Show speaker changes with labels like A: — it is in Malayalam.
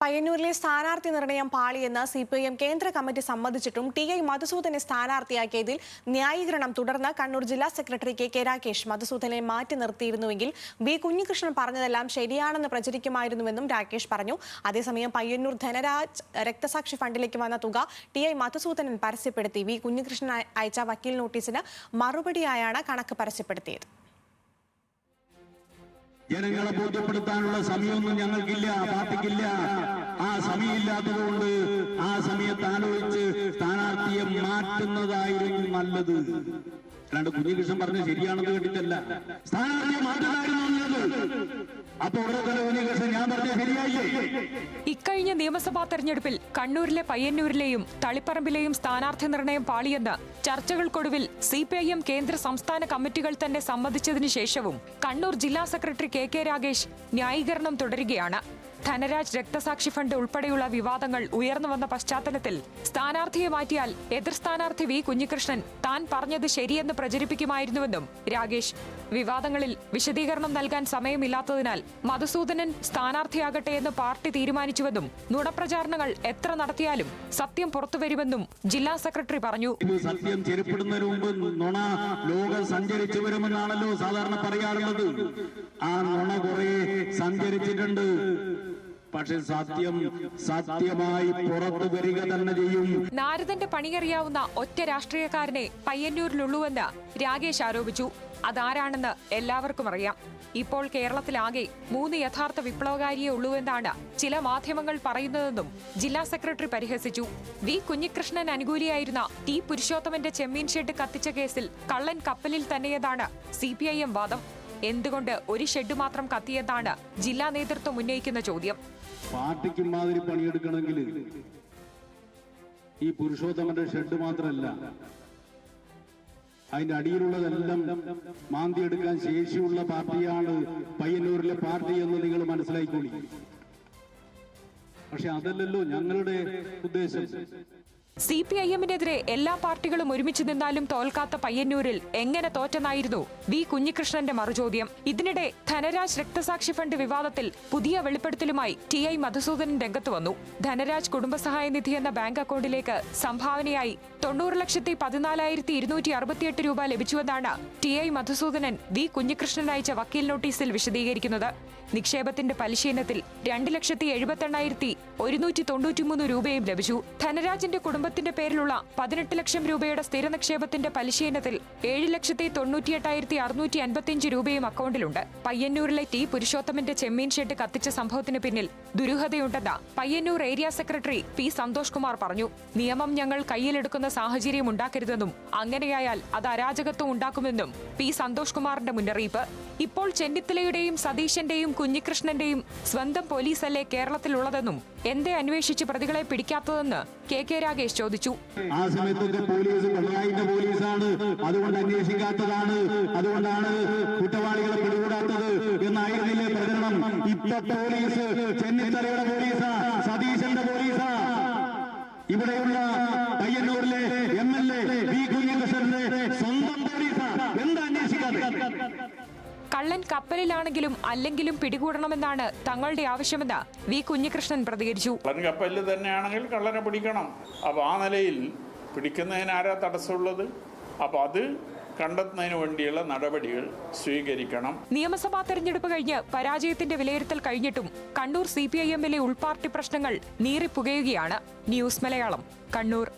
A: പയ്യന്നൂരിലെ സ്ഥാനാർത്ഥി നിർണയം പാളിയെന്ന് സിപിഐഎം കേന്ദ്ര കമ്മിറ്റി സമ്മതിച്ചിട്ടും ടി.ഐ. മധുസൂദനെ സ്ഥാനാർത്ഥിയാക്കിയതിൽ ന്യായീകരണം തുടർന്ന് കണ്ണൂർ ജില്ലാ സെക്രട്ടറി കെ രാകേഷ് മധുസൂദനെ മാറ്റി നിർത്തിയിരുന്നുവെങ്കിൽ വി കുഞ്ഞികൃഷ്ണൻ പറഞ്ഞതെല്ലാം ശരിയാണെന്ന് പ്രചരിക്കുമായിരുന്നുവെന്നും രാകേഷ് പറഞ്ഞു. അതേസമയം പയ്യന്നൂർ ധനരാജ് രക്തസാക്ഷി ഫണ്ടിലേക്ക് വന്ന തുക ടി.ഐ. മധുസൂദനൻ പരസ്യപ്പെടുത്തി. വി കുഞ്ഞികൃഷ്ണൻ അയച്ച വക്കീൽ നോട്ടീസിന് മറുപടിയായാണ് കണക്ക് പരസ്യപ്പെടുത്തിയത്.
B: ജനങ്ങളെ ബോധ്യപ്പെടുത്താനുള്ള സമയമൊന്നും ഞങ്ങൾക്കില്ല, പാർട്ടിക്കില്ല. ആ സമയമില്ലാത്തതുകൊണ്ട് ആ സമയത്ത് ആലോചിച്ച് സ്ഥാനാർത്ഥിയെ മാറ്റുന്നതായിരുന്നു നല്ലത്. അല്ലാണ്ട് കുഞ്ഞികൃഷ്ണൻ പറഞ്ഞ ശരിയാണെന്ന് കേട്ടിട്ടല്ല, സ്ഥാനാർത്ഥിയെ മാറ്റുന്നതായിരുന്നു നല്ലത്. അപ്പൊ കുഞ്ഞികൃഷ്ണൻ ഞാൻ പറഞ്ഞ ശരിയായില്ലേ?
C: ഇക്കഴിഞ്ഞ നിയമസഭാ തെരഞ്ഞെടുപ്പിൽ കണ്ണൂരിലെ പയ്യന്നൂരിലെയും തളിപ്പറമ്പിലെയും സ്ഥാനാർത്ഥി നിർണയം പാളിയെന്ന് ചർച്ചകൾക്കൊടുവിൽ സിപിഐഎം കേന്ദ്ര സംസ്ഥാന കമ്മിറ്റികൾ തന്നെ സമ്മതിച്ചതിനു ശേഷവും കണ്ണൂർ ജില്ലാ സെക്രട്ടറി കെ രാകേഷ് ന്യായീകരണം തുടരുകയാണ്. ധനരാജ് രക്തസാക്ഷി ഫണ്ട് ഉൾപ്പെടെയുള്ള വിവാദങ്ങൾ ഉയർന്നു വന്ന പശ്ചാത്തലത്തിൽ സ്ഥാനാർത്ഥിയെ മാറ്റിയാൽ എതിർ സ്ഥാനാർത്ഥി വി കുഞ്ഞികൃഷ്ണൻ താൻ പറഞ്ഞത് ശരിയെന്ന് പ്രചരിപ്പിക്കുമായിരുന്നുവെന്നും രാകേഷ്. വിവാദങ്ങളിൽ വിശദീകരണം നൽകാൻ സമയമില്ലാത്തതിനാൽ മധുസൂദനൻ സ്ഥാനാർത്ഥിയാകട്ടെ എന്ന് പാർട്ടി തീരുമാനിച്ചുവെന്നും നുണപ്രചാരണങ്ങൾ എത്ര നടത്തിയാലും സത്യം പുറത്തുവരുമെന്നും ജില്ലാ സെക്രട്ടറി പറഞ്ഞു.
B: സത്യം ചെരുപ്പെടുന്നതിന് മുമ്പ് നുണ ലോകം സഞ്ചരിച്ചു വരുമെന്നാണല്ലോ സാധാരണ പറയാറുള്ളത്. ആ നുണ കുറെ സഞ്ചരിച്ചിട്ടുണ്ട്. പക്ഷെ സത്യം സത്യമായി പുറത്തു വരിക തന്നെ ചെയ്യും.
C: നാരദന്റെ പണിയറിയാവുന്ന ഒറ്റ രാഷ്ട്രീയക്കാരനെ പയ്യന്നൂരിലുള്ളൂവെന്ന് രാകേഷ് ആരോപിച്ചു. അതാരാണെന്ന് എല്ലാവർക്കും അറിയാം. ഇപ്പോൾ കേരളത്തിലാകെ 3 യഥാർത്ഥ വിപ്ലവകാരിയെ ഉള്ളൂവെന്നാണ് ചില മാധ്യമങ്ങൾ പറയുന്നതെന്നും ജില്ലാ സെക്രട്ടറി പരിഹസിച്ചു. വി കുഞ്ഞികൃഷ്ണൻ അനുകൂലിയായിരുന്ന ടി പുരുഷോത്തമന്റെ ചെമ്മീൻ ഷെഡ് കത്തിച്ച കേസിൽ കള്ളൻ കപ്പലിൽ തന്നെയെന്നാണ് സിപിഐഎം വാദം. എന്തുകൊണ്ട് ഒരു ഷെഡ് മാത്രം കത്തിയെന്നാണ് ജില്ലാ നേതൃത്വം ഉന്നയിക്കുന്ന ചോദ്യം.
B: പാർട്ടിക്ക് മാതിരി പണിയെടുക്കണമെങ്കിൽ ഈ പുരുഷോത്തമന്റെ ഷെഡ് മാത്രമല്ല, അതിന്റെ അടിയിലുള്ളതെല്ലാം മാന്തിയെടുക്കാൻ ശേഷിയുള്ള പാർട്ടിയാണ് പയ്യന്നൂരിലെ പാർട്ടി എന്ന് നിങ്ങൾ മനസ്സിലാക്കിക്കോളി. പക്ഷെ അതല്ലല്ലോ ഞങ്ങളുടെ ഉദ്ദേശം.
C: സിപിഐഎമ്മിനെതിരെ എല്ലാ പാർട്ടികളും ഒരുമിച്ച് നിന്നാലും തോൽക്കാത്ത പയ്യന്നൂരിൽ എങ്ങനെ തോറ്റെന്നായിരുന്നു വി കുഞ്ഞികൃഷ്ണന്റെ മറുചോദ്യം. ഇതിനിടെ ധനരാജ് രക്തസാക്ഷി ഫണ്ട് വിവാദത്തിൽ പുതിയ വെളിപ്പെടുത്തലുമായി ടി.ഐ. മധുസൂദനൻ രംഗത്ത് വന്നു. ധനരാജ് കുടുംബസഹായ നിധി എന്ന ബാങ്ക് അക്കൗണ്ടിലേക്ക് സംഭാവനയായി 90,14,268 രൂപ ലഭിച്ചുവെന്നാണ് ടി.ഐ. മധുസൂദനൻ വി കുഞ്ഞികൃഷ്ണൻ അയച്ച വക്കീൽ നോട്ടീസിൽ വിശദീകരിക്കുന്നത്. നിക്ഷേപത്തിന്റെ പലിശ ഇനത്തിൽ 2,78,193 രൂപയും ലഭിച്ചു. ധനരാജിന്റെ കുടുംബത്തിന്റെ പേരിലുള്ള 18 ലക്ഷം രൂപയുടെ സ്ഥിര നിക്ഷേപത്തിന്റെ പലിശ ഇനത്തിൽ 7,98,655 രൂപയും അക്കൗണ്ടിലുണ്ട്. പയ്യന്നൂരിലെ ടി പുരുഷോത്തമന്റെ ചെമ്മീൻ ഷെഡ് കത്തിച്ച സംഭവത്തിന് പിന്നിൽ ദുരൂഹതയുണ്ടെന്ന് Payyanur area secretary P Santhosh Kumar പറഞ്ഞു. നിയമം ഞങ്ങൾ കയ്യിലെടുക്കുന്ന സാഹചര്യം ഉണ്ടാക്കരുതെന്നും അങ്ങനെയായാൽ അത് അരാജകത്വം ഉണ്ടാക്കുമെന്നും പി സന്തോഷ് കുമാറിന്റെ മുന്നറിയിപ്പ്. ഇപ്പോൾ ചെന്നിത്തലയുടെയും സതീശന്റെയും കുഞ്ഞികൃഷ്ണന്റെയും സ്വന്തം പോലീസല്ലേ കേരളത്തിലുള്ളതെന്നും എന്തേ അന്വേഷിച്ച് പ്രതികളെ പിടിക്കാത്തതെന്ന് കെ രാകേഷ് ചോദിച്ചു.
B: ആ സമയത്തൊക്കെ പോലീസ് പിണറായിന്റെ പോലീസാണ്, അതുകൊണ്ട് അന്വേഷിക്കാത്തതാണ്, അതുകൊണ്ടാണ് കുറ്റവാളികളെ പിടികൂടാത്തത് എന്നായിരുന്നില്ലേ പ്രചരണം. ഇപ്പൊ പോലീസ് ചെന്നിത്തലയുടെ പോലീസാ, സതീശന്റെ പോലീസാ. ഇവിടെയുള്ള പയ്യന്നൂരിലെ MLA വി കുഞ്ഞികൃഷ്ണന്റെ സ്വന്തം പോലീസാ. എന്താ അന്വേഷിക്കാതെ?
C: കള്ളൻ കപ്പലിലാണെങ്കിലും അല്ലെങ്കിലും പിടികൂടണമെന്നാണ് തങ്ങളുടെ ആവശ്യമെന്ന് വി കുഞ്ഞികൃഷ്ണൻ പ്രതികരിച്ചു.
D: കള്ളൻ കപ്പലിൽ തന്നെയാണെങ്കിൽ കള്ളനെ പിടിക്കണം. അപ്പോൾ ആ നിലയിൽ പിടിക്കുന്നതിന് ആരാ തടസ്സമുള്ളത്? അപ്പോൾ അത് കണ്ടെത്തുന്നതിന് വേണ്ടിയുള്ള നടപടികൾ സ്വീകരിക്കണം.
C: നിയമസഭാ തെരഞ്ഞെടുപ്പ് കഴിഞ്ഞ് പരാജയത്തിന്റെ വിലയിരുത്തൽ കഴിഞ്ഞിട്ടും കണ്ണൂർ സിപിഐഎമ്മിലെ ഉൾപാർട്ടി പ്രശ്നങ്ങൾ നീറിപ്പുകയുകയാണ്. ന്യൂസ് മലയാളം, കണ്ണൂർ.